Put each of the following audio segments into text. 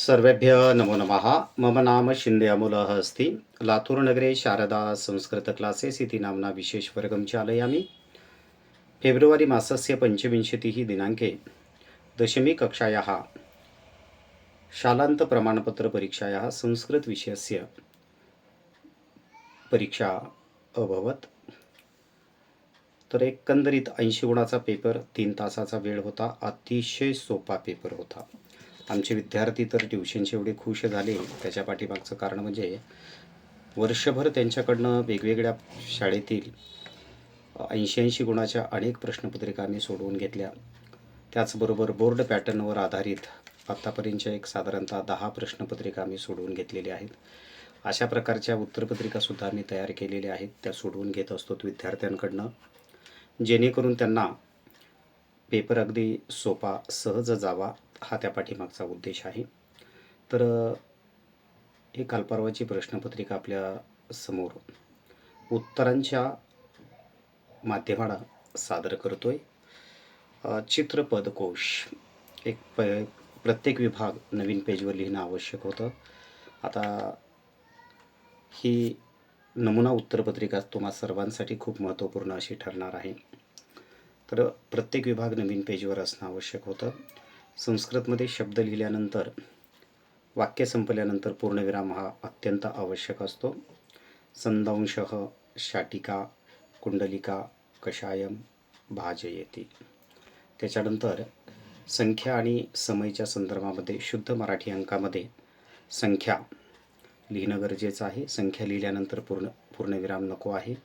सर्वेभ्य नमो नमः। मम नाम शिन्दे अमूलः अस्ति। लातूरनगरे शारदा संस्कृत क्लासेस् इति नाम्ना विशेषवर्गं चालयामि। फेब्रुवरि मासस्य 25 दिनाङ्के 10वी कक्षायाः शालान्तप्रमाणपत्रपरीक्षायाः संस्कृतविषयस्य परीक्षा अभवत। तर एकंदरीत 80 गुणाचा पेपर, 3 तासाचा वेळ होता. अतिशय सोपा पेपर होता. आमचे विद्यार्थी तर ट्युशनचे एवढे खुश झाले. त्याच्या पाठीमागचं कारण म्हणजे वर्षभर त्यांच्याकडनं वेगवेगळ्या शाळेतील 80 गुणाच्या अनेक प्रश्नपत्रिका आम्ही सोडवून घेतल्या. त्याचबरोबर बोर्ड पॅटर्नवर आधारित आत्तापर्यंतच्या एक साधारणतः 10 प्रश्नपत्रिका आम्ही सोडवून घेतलेल्या आहेत. अशा प्रकारच्या उत्तरपत्रिकासुद्धा आम्ही तयार केलेल्या आहेत. त्या सोडवून घेत असतो विद्यार्थ्यांकडनं, जेणेकरून त्यांना पेपर अगदी सोपा, सहज जावा, हा त्या पाठीमागचा उद्देश आहे. तर ही कालपरवाची प्रश्नपत्रिका आपल्या समोर उत्तरांच्या माध्यमानं सादर करतोय. चित्रपदकोश एक प्रत्येक विभाग नवीन पेजवर लिहिणं आवश्यक होतं. आता ही नमुना उत्तरपत्रिका तुम्हा सर्वांसाठी खूप महत्त्वपूर्ण अशी ठरणार आहे. तर प्रत्येक विभाग नवीन पेजवर असणं आवश्यक होतं. संस्कृतमध्ये शब्द लिहिल्यानंतर, वाक्य संपल्यानंतर पूर्णविराम हा अत्यंत आवश्यक असतो. संदंशः, शाटिका, कुंडलिका, कषायम, भाजयति. त्याच्यानंतर संख्या आणि समयच्या संदर्भामध्ये शुद्ध मराठी अंकामध्ये संख्या लिहिणं गरजेचं आहे. संख्या लिहिल्यानंतर पूर्णविराम नको आहे.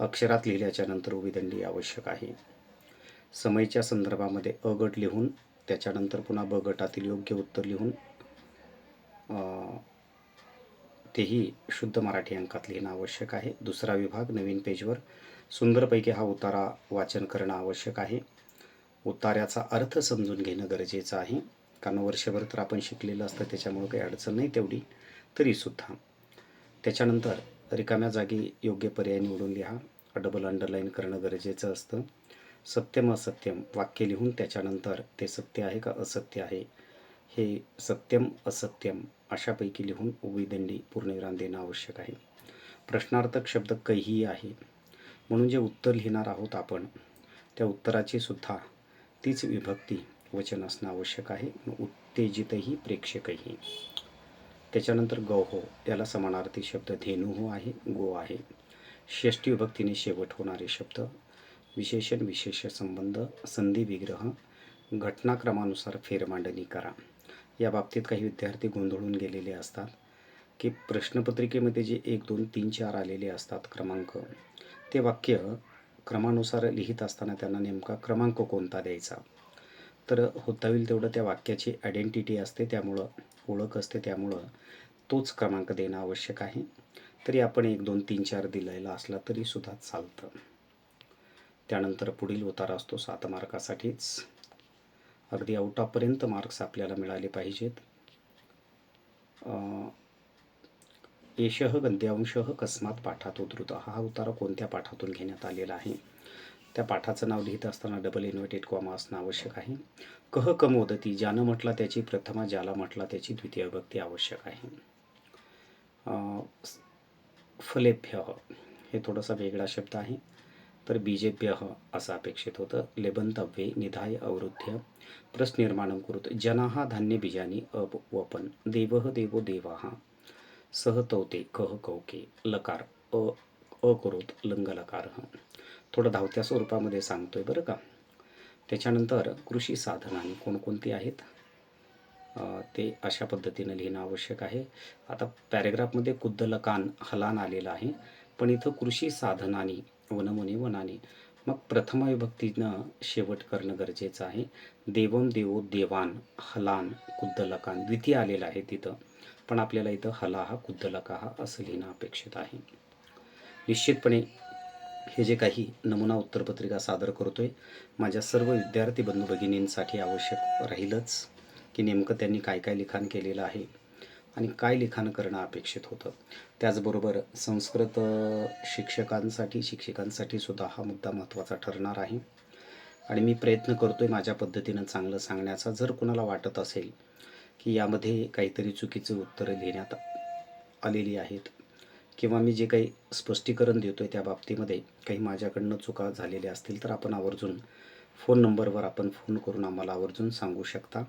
अक्षरात लिहिल्याच्या नंतर उभीदंडी आवश्यक आहे. समयच्या संदर्भामध्ये अ गट लिहून त्याच्यानंतर पुन्हा ब गटातील योग्य उत्तर लिहून तेही शुद्ध मराठी अंकात लिहिणं आवश्यक आहे. दुसरा विभाग नवीन पेजवर सुंदरपैकी हा उतारा वाचन करणं आवश्यक आहे. उतार्याचा अर्थ समजून घेणं गरजेचं आहे, कारण वर्षभर तर आपण शिकलेलं असतं, त्याच्यामुळे काही अडचण नाही तेवढी, तरीसुद्धा. त्याच्यानंतर रिकाम्या जागी योग्य पर्याय निवडून लिहा. डबल अंडरलाईन करणं गरजेचं असतं. सत्यम असत्यम वाक्य लिहून त्याच्यानंतर ते सत्य आहे का असत्य आहे हे सत्यम असत्यम अशापैकी लिहून उभीदंडी पूर्णविराम देणं आवश्यक आहे. प्रश्नार्थक शब्द कैही आहे, म्हणून जे उत्तर लिहिणार आहोत आपण त्या उत्तराची सुद्धा तीच विभक्ती वचन असणं आवश्यक आहे. उत्तेजितही प्रेक्षकही. त्याच्यानंतर गौहो याला समानार्थी शब्द धेनुहो आहे, गो आहे. षष्ठी विभक्तीने शेवट होणारे शब्द. विशेषण विशेष संबंध, संधी विग्रह, घटनाक्रमानुसार फेरमांडणी करा. या बाबतीत काही विद्यार्थी गोंधळून गेलेले असतात की प्रश्नपत्रिकेमध्ये जे 1, 2, 3, 4 आलेले असतात क्रमांक, ते वाक्य क्रमानुसार लिहित असताना त्यांना नेमका क्रमांक कोणता द्यायचा. तर होता होईल तेवढं त्या वाक्याची आयडेंटिटी असते, त्यामुळं ओळख असते, त्यामुळं तोच क्रमांक देणं आवश्यक आहे. तरी आपण 1, 2, 3, 4 दिलेला असला तरीसुद्धा चालतं. त्यानंतर पुढील उतारा असतो 7 मार्कासाठीच. अगदी आउट ऑफपर्यंत मार्क्स आपल्याला मिळाले पाहिजेत. एषः गद्यांशः कस्मात पाठात उद्धृतः. हा उतारा कोणत्या पाठातून घेण्यात आलेला आहे. त्या पाठाचं नाव लिहित असताना डबल इन्व्हर्टेड कॉमा असणं आवश्यक आहे. कह कमोदती, ज्यानं म्हटला त्याची प्रथमा, ज्याला म्हटला त्याची द्वितीय विभक्ती आवश्यक आहे. फलेभ्यः हे थोडासा वेगळा शब्द आहे, तर बीजेभ्यः असं अपेक्षित होतं. लेबंतव्ये निधाय अवरुद्ध्य प्रश्निर्माणं कुरुत. जनाः धान्यबीजानि अवपन्. देवः देवो देवाः. सह तौते कह कौके. लकार अकुरुत लंगलकारः. थोडं धावत्या स्वरूपामध्ये सांगतोय बरं का. त्याच्यानंतर कृषी साधनांनी कोणकोणती आहेत ते अशा पद्धतीनं लिहिणं आवश्यक आहे. आता पॅरेग्राफमध्ये कुद्दलकान हलान आलेलं आहे, पण इथं कृषी साधनांनी वनमुनी वनानी, मग प्रथमा विभक्तीनं शेवट करणं गरजेचं आहे. देवम देवो देवान हलान कुद्दलकान द्वितीय आलेलं आहे तिथं, पण आपल्याला इथं हला हा कुद्दलका हा असं लिहिणं अपेक्षित आहे. निश्चितपणे हे जे काही नमुना उत्तरपत्रिका सादर करतोय माझ्या सर्व विद्यार्थी बंधू भगिनींसाठी आवश्यक राहीलच की नेमकं त्यांनी काय काय लिखाण केलेलं आहे आणि काय लिखाण करणं अपेक्षित होतं. त्याचबरोबर संस्कृत शिक्षकांसाठी सुद्धा हा मुद्दा महत्त्वाचा ठरणार आहे आणि मी प्रयत्न करतोय माझ्या पद्धतीनं चांगलं सांगण्याचा. जर कुणाला वाटत असेल की यामध्ये काहीतरी चुकीचं उत्तरं लिहिण्यात आलेली आहेत किंवा मी जे काही स्पष्टीकरण देतो आहे त्या बाबतीमध्ये काही माझ्याकडनं चुका झालेल्या असतील तर आपण आवर्जून फोन नंबरवर आपण फोन करून आम्हाला आवर्जून सांगू शकता.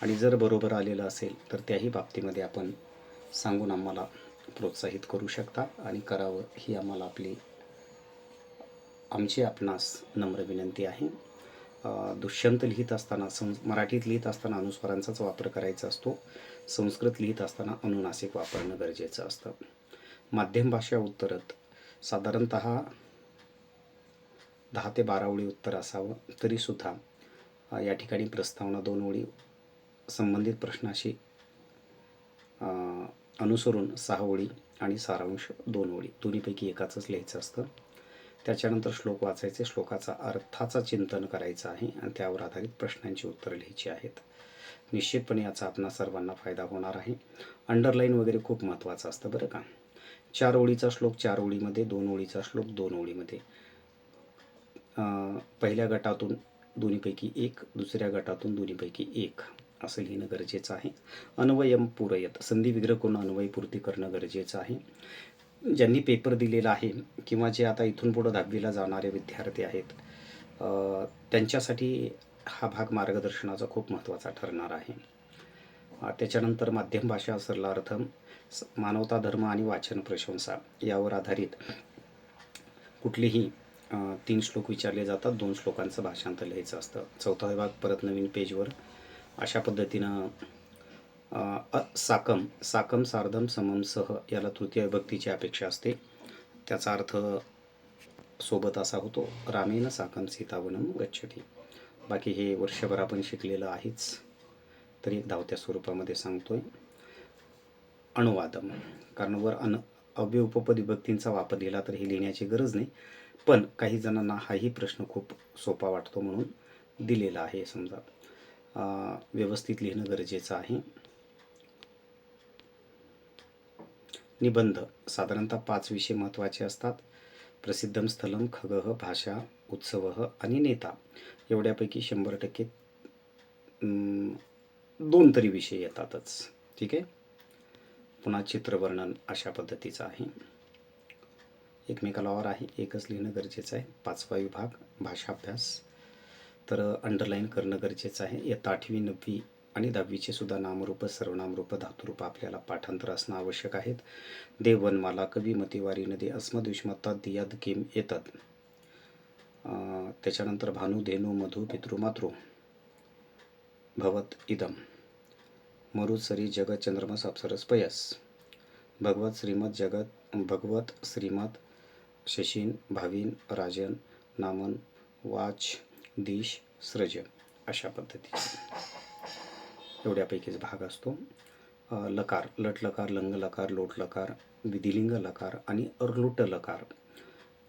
आणि जर बरोबर आलेलं असेल तर त्याही बाबतीमध्ये आपण सांगून आम्हाला प्रोत्साहित करू शकता आणि करावं ही आम्हाला आमची आपणास नम्र विनंती आहे. दुष्यंत लिहित असताना मराठीत लिहित असताना अनुस्वारांचाच वापर करायचा असतो. संस्कृत लिहित असताना अनुनासिक वापरणं गरजेचं असतं. माध्यम भाषा उत्तरात साधारणतः 10 ते 12 ओळी उत्तर असावं. तरीसुद्धा या ठिकाणी प्रस्तावना 2 ओळी, संबंधित प्रश्नाशी अनुसरून 6 ओळी आणि सारांश 2 ओळी, दोन्हीपैकी एकाचंच लिहायचं असतं. त्याच्यानंतर श्लोक वाचायचे, श्लोकाचा अर्थाचा चिंतन करायचं आहे आणि त्यावर आधारित प्रश्नांची उत्तरं लिहायची आहेत. निश्चितपणे याचा आपणा सर्वांना फायदा होणार आहे. अंडरलाईन वगैरे खूप महत्त्वाचं असतं बरं का. 4 ओळीचा श्लोक 4 ओळीमध्ये, 2 ओळीचा श्लोक 2 ओळीमध्ये, पहिल्या गटातून दोन्हीपैकी एक, दुसऱ्या गटातून दोन्हीपैकी एक असं लिहिणं गरजेचं आहे. अन्वयम पूरयत, संधी विग्रह करून अन्वय पूर्ती करणं गरजेचं आहे. ज्यांनी पेपर दिलेला आहे किंवा जे आता इथून पुढं 10वीला जाणारे विद्यार्थी आहेत त्यांच्यासाठी हा भाग मार्गदर्शनाचा खूप महत्त्वाचा ठरणार आहे. त्याच्यानंतर माध्यम भाषा सरलार्थ, मानवता, धर्म आणि वाचन प्रशंसा यावर आधारित कुठलेही 3 श्लोक विचारले जातात. 2 श्लोकांचं भाषांतर लिहायचं असतं. चौथा विभाग परत नवीन पेजवर अशा पद्धतीनं साकम, साकम सार्धम समम सह याला तृतीय विभक्तीची अपेक्षा असते. त्याचा अर्थ सोबत असा होतो, रामेण साकम सीतावनम गच्छति. बाकी हे वर्षभर आपण शिकलेलं आहेच, तरी एक धावत्या स्वरूपामध्ये सांगतोय. अनुवादम, कारण वर अव्यय उपपद विभक्तींचा वापर लिहिला तर हे लिहिण्याची गरज नाही, पण काही जणांना हाही प्रश्न खूप सोपा वाटतो म्हणून दिलेला आहे. समजा व्यवस्थित लिहिणं गरजेचं आहे. निबंध साधारणतः 5 विषय महत्त्वाचे असतात. प्रसिद्धम स्थलम, खगः, भाषा, उत्सव आणि नेता एवढ्यापैकी 100% 2 तरी विषय येतातच. ठीक आहे. पुन्हा चित्रवर्णन अशा पद्धतीचं आहे. एकमेकाला और आहे, एकच लिहिणं गरजेचं आहे. 5वा विभाग भाषाभ्यास, तर अंडरलाईन करणं गरजेचं आहे. इयत्ता 8वी 9वी आणि 10वीचे सुद्धा नामरूप, सर्वनामरूप, धातुरूप आपल्याला पाठांतर असणं आवश्यक आहेत. देव, वनमाला, कवी, मतिवारी, नदी, अस्मद, विस्मत्ता, दियाद, किम येतात. त्याच्यानंतर भानु, धेनु, मधु, पितृ, मातृ, भवत, इदम, मरुत, सरी, जगत, चंद्रमस, अप्सरस, पयस, भगवत, श्रीमत, जगत, भगवत, श्रीमत, शशीन, भावीन, राजन, नामन, वाच, दिश, सृज अशा पद्धतीचे एवढ्यापैकीच भाग असतो. लकार, लट लकार, लंग लकार, लोट लकार, विधिलिंग लकार आणि अर्लुट लकार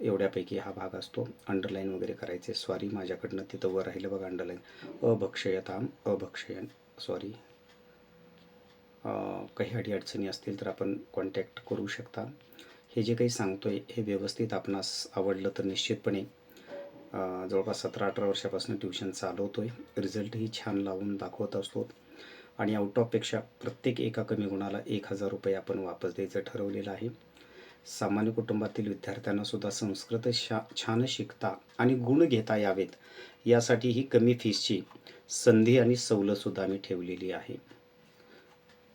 एवढ्यापैकी हा भाग असतो. अंडरलाईन वगैरे करायचे. सॉरी, माझ्याकडनं तिथं वर राहिलं बघा अंडरलाईन. अभक्षयताम, अभक्षयन, सॉरी. काही अडीअडचणी असतील तर आपण कॉन्टॅक्ट करू शकता. हे जे काही सांगतोय हे व्यवस्थित आपणास आवडलं तर निश्चितपणे जवळपास 17-18 वर्षापासून ट्युशन चालवतोय. रिझल्टही छान लावून दाखवत असतो आणि आउट ऑफपेक्षा प्रत्येक एका कमी गुणाला 1000 रुपये आपण वापस द्यायचं ठरवलेलं आहे. सामान्य कुटुंबातील विद्यार्थ्यांना सुद्धा संस्कृत छान शिकता आणि गुण घेता यावेत यासाठी ही कमी फीसची संधी आणि सवलतसुद्धा आम्ही ठेवलेली आहे.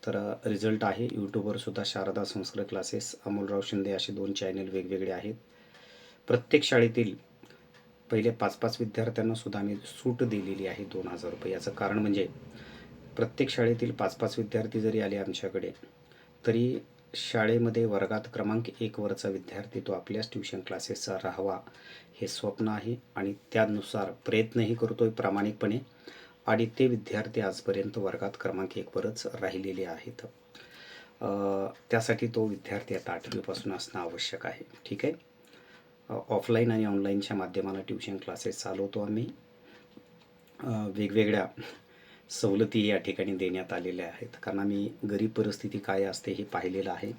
तर रिझल्ट आहे. यूट्यूबवर सुद्धा शारदा संस्कृत क्लासेस, अमोलराव शिंदे असे 2 चॅनल वेगवेगळे आहेत. प्रत्येक शाळेतील पहिले 5-5 विद्यार्थ्यांना सुद्धा आम्ही सूट दिलेली आहे 2000 रुपये. याचं कारण म्हणजे प्रत्येक शाळेतील 5-5 विद्यार्थी जरी आले आमच्याकडे तरी शाळेमध्ये वर्गात क्रमांक 1 वरचा विद्यार्थी तो आपल्याच ट्युशन क्लासेसचा राहावा हे स्वप्न आहे आणि त्यानुसार प्रयत्नही करतोय प्रामाणिकपणे आणि ते विद्यार्थी आजपर्यंत वर्गात क्रमांक 1 वरच राहिलेले आहेत. त्यासाठी तो विद्यार्थी आता 8वीपासून असणं आवश्यक आहे. ठीक आहे. ऑफलाईन आणि ऑनलाईनच्या माध्यमाला ट्युशन क्लासेस चालवतो आम्ही. वेगवेगळ्या सवलती या ठिकाणी देण्यात आलेल्या आहेत, कारण आम्ही गरीब परिस्थिती काय असते हे पाहिलेलं आहे.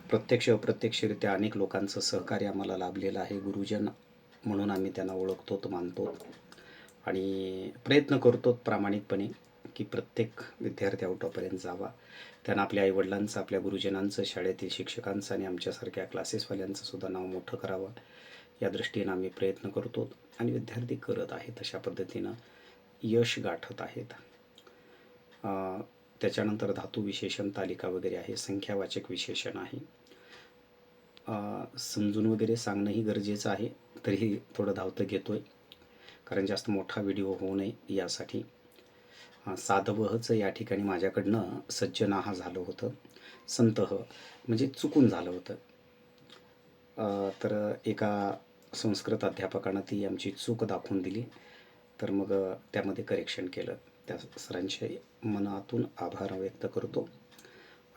प्रत्यक्ष अप्रत्यक्षरित्या अनेक लोकांचं सहकार्य आम्हाला लाभलेलं आहे. गुरुजन म्हणून आम्ही त्यांना ओळखतो, मानतो आणि प्रयत्न करतो प्रामाणिकपणे की प्रत्येक विद्यार्थी आउटॉपपर्यंत जावा. त्यांना आपल्या आईवडिलांचं, आपल्या गुरुजनांचं, शाळेतील शिक्षकांचं आणि आमच्यासारख्या क्लासेसवाल्यांचं सुद्धा नाव मोठं करावं या दृष्टीनं आम्ही प्रयत्न करतो आणि विद्यार्थी करत आहेत. अशा पद्धतीनं यश गाठत आहेत. त्याच्यानंतर धातू विशेषण तालिका वगैरे आहे, संख्यावाचक विशेषण आहे. समजून वगैरे सांगणंही गरजेचं आहे, तरीही थोडं धावतं घेतो आहे कारण जास्त मोठा व्हिडिओ होऊ नये यासाठी. साधवहचं या ठिकाणी माझ्याकडनं सज्जनाह झालं होतं, संतह म्हणजे चुकून झालं होतं. तर एका संस्कृत अध्यापकानं ती आमची चूक दाखवून दिली, तर मग त्यामध्ये करेक्शन केलं. त्या सरांचे मनातून आभार व्यक्त करतो.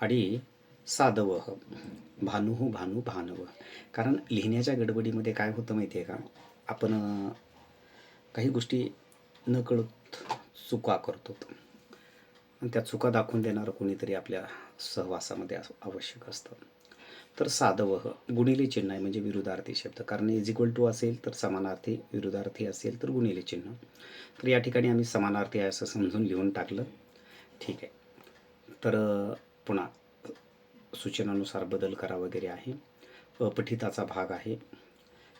आणि साधवह भानुः भानू भानव, कारण लिहिण्याच्या गडबडीमध्ये काय होतं माहिती आहे का, आपण काही गोष्टी नकळत चुका करतो आणि त्या चुका दाखवून देणारं कोणीतरी आपल्या सहवासामध्ये आवश्यक असतं. तर साधवह गुणिले चिन्ह आहे म्हणजे विरुद्धार्थी शब्द, कारण इज इक्वल टू असेल तर समानार्थी, विरुद्धार्थी असेल तर गुणिले चिन्ह. तर या ठिकाणी आम्ही समानार्थी आहे असं समजून लिहून टाकलं. ठीक आहे. तर पुन्हा सूचनानुसार बदल करा वगैरे आहे. अपठिताचा भाग आहे.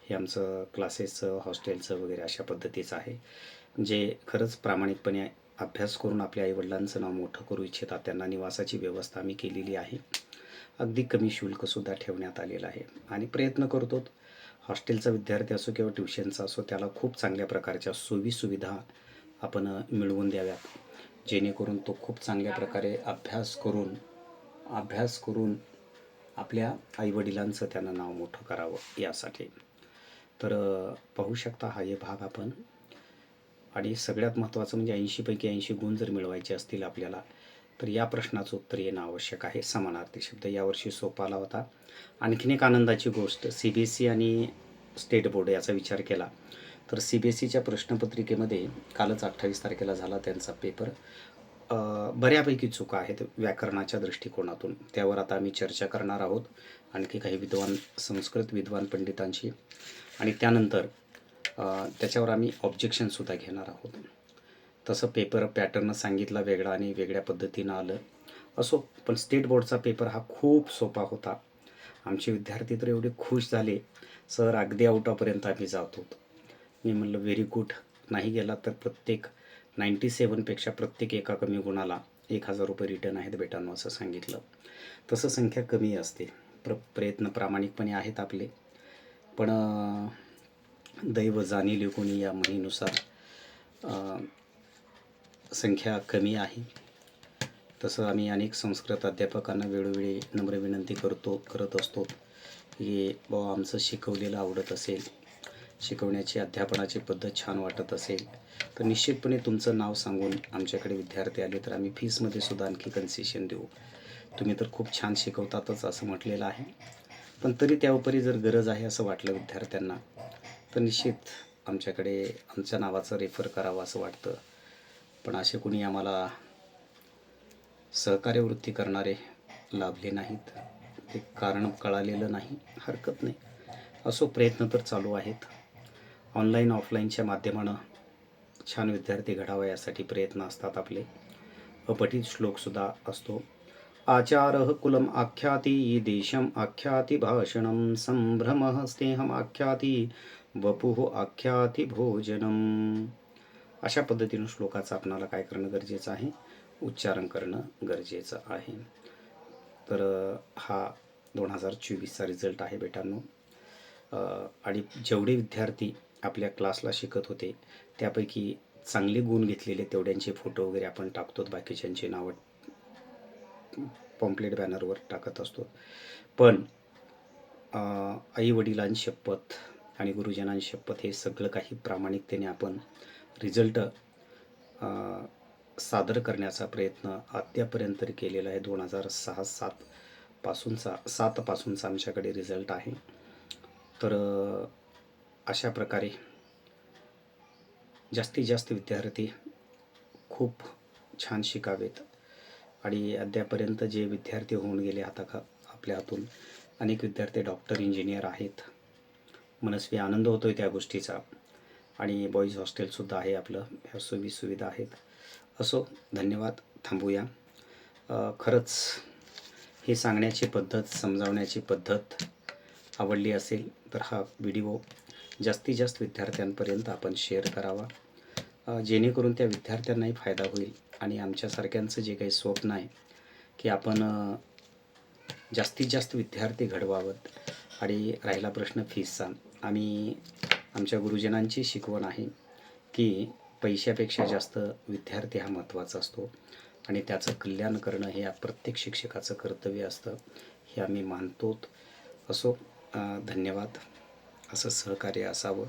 हे आमचं क्लासेसचं, हॉस्टेलचं वगैरे अशा पद्धतीचं आहे. जे खरंच प्रामाणिकपणे अभ्यास करून आपल्या आईवडिलांचं नाव मोठं करू इच्छितात त्यांना निवासाची व्यवस्था आम्ही केलेली आहे. अगदी कमी शुल्कसुद्धा ठेवण्यात आलेलं आहे आणि प्रयत्न करतो हॉस्टेलचा विद्यार्थी असो किंवा ट्युशनचा असो, त्याला खूप चांगल्या प्रकारच्या सोयीसुविधा आपण मिळवून द्याव्यात, जेणेकरून तो खूप चांगल्या प्रकारे अभ्यास करून आपल्या आईवडिलांचं त्यांना नाव मोठं करावं यासाठी. तर पाहू शकता हा हे भाग आपण. आणि सगळ्यात महत्त्वाचं म्हणजे 80पैकी 80 गुण जर मिळवायचे असतील आपल्याला, तर या प्रश्नाचं उत्तर येणं आवश्यक आहे. समानार्थी शब्द यावर्षी सोपा आला होता. आणखीन एक आनंदाची गोष्ट, CBSE आणि स्टेट बोर्ड याचा विचार केला तर CBSEच्या प्रश्नपत्रिकेमध्ये कालच 28 तारखेला झाला त्यांचा पेपर. बऱ्यापैकी चुका आहेत व्याकरणाच्या दृष्टिकोनातून, त्यावर आता आम्ही चर्चा करणार आहोत आणखी काही संस्कृत विद्वान पंडितांशी, आणि त्यानंतर त्याच्यावर आम्ही ऑब्जेक्शनसुद्धा घेणार आहोत. तसं पेपर पॅटर्न सांगितला वेगळा आणि वेगळ्या पद्धतीनं आलं असो, पण स्टेट बोर्डचा पेपर हा खूप सोपा होता. आमचे विद्यार्थी तर एवढे खुश झाले, सर अगदी आउटापर्यंत आम्ही जातो. मी म्हणलं व्हेरी गुड, नाही गेला तर प्रत्येक 97पेक्षा प्रत्येक एका कमी गुणाला 1000 रुपये रिटर्न आहेत बेटांनो असं सांगितलं. तसं संख्या कमी असते, प्रयत्न प्रामाणिकपणे आहेत आपले, पण दैव जाणील कोणी या म्हणीनुसार संख्या कमी आहे. तसं आम्ही अनेक संस्कृत अध्यापकांना वेळोवेळी नम्र विनंती करत असतो की बाबा आमचं शिकवलेलं आवडत असेल, शिकवण्याची अध्यापनाची पद्धत छान वाटत असेल तर निश्चितपणे तुमचं नाव सांगून आमच्याकडे विद्यार्थी आले तर आम्ही फीसमध्ये सुद्धा आणखी कन्सेशन देऊ. तुम्ही तर खूप छान शिकवतातच असं म्हटलेलं आहे, पण तरी त्याउपरी जर गरज आहे असं वाटलं विद्यार्थ्यांना तर निश्चित आमच्याकडे आमच्या नावाचं रेफर करावं असं वाटतं. पण असे कोणी आम्हाला सहकार्यवृत्ती करणारे लाभले नाहीत, ते कारण कळालेलं नाही, हरकत नाही. असो, प्रयत्न तर चालू आहेत. ऑनलाईन ऑफलाईनच्या माध्यमानं छान विद्यार्थी घडावा यासाठी प्रयत्न असतात आपले. अपठित श्लोकसुद्धा असतो. आचारः कुलम आख्याती देशम आख्याती भाषणम संभ्रमः स्नेहम आख्याती वपुः आख्याती भोजनम. अशा पद्धतीनं श्लोकाचं आपणाला काय करणं गरजेचं आहे, उच्चारण करणं गरजेचं आहे. तर हा 2024चा रिझल्ट आहे बेटांनो. आणि जेवढे विद्यार्थी आपल्या क्लासला शिकत होते त्यापैकी चांगले गुण घेतलेले तेवढ्यांचे फोटो वगैरे आपण टाकतो, बाकीच्यांची नावं पॉम्पलेट बॅनरवर टाकत असतो. पण आईवडिलांची शपथ आणि गुरुजनांची शपथ हे सगळं काही प्रामाणिकतेने आपण रिझल्ट सादर करण्याचा प्रयत्न अद्यापर्यंत केलेला आहे. 2006-7 पासूनचा आमच्याकडे रिझल्ट आहे. तर अशा प्रकारे जास्तीत जास्त विद्यार्थी खूप छान शिकावेत. आणि अद्यापर्यंत जे विद्यार्थी होऊन गेले आपल्या हातून अनेक विद्यार्थी डॉक्टर, इंजिनियर आहेत. मनस्वी आनंद होतो आहे त्या गोष्टीचा. आणि बॉईज हॉस्टेलसुद्धा आहे आपलं, ह्या सोयीसुविधा आहेत. असो, धन्यवाद. थांबूया. खरंच ही सांगण्याची पद्धत, समजावण्याची पद्धत आवडली असेल तर हा व्हिडिओ जास्तीत जास्त विद्यार्थ्यांपर्यंत आपण शेअर करावा, जेणेकरून त्या विद्यार्थ्यांनाही फायदा होईल आणि आमच्यासारख्यांचं जे काही स्वप्न आहे की आपण जास्तीत जास्त विद्यार्थी घडवावं. आणि राहिला प्रश्न फीसचा, आमच्या गुरुजनांची शिकवण आहे की पैशापेक्षा जास्त विद्यार्थी हा महत्त्वाचा असतो आणि त्याचं कल्याण करणं हे या प्रत्येक शिक्षकाचं कर्तव्य असतं, हे आम्ही मानतो. असो, धन्यवाद. असं सहकार्य असावं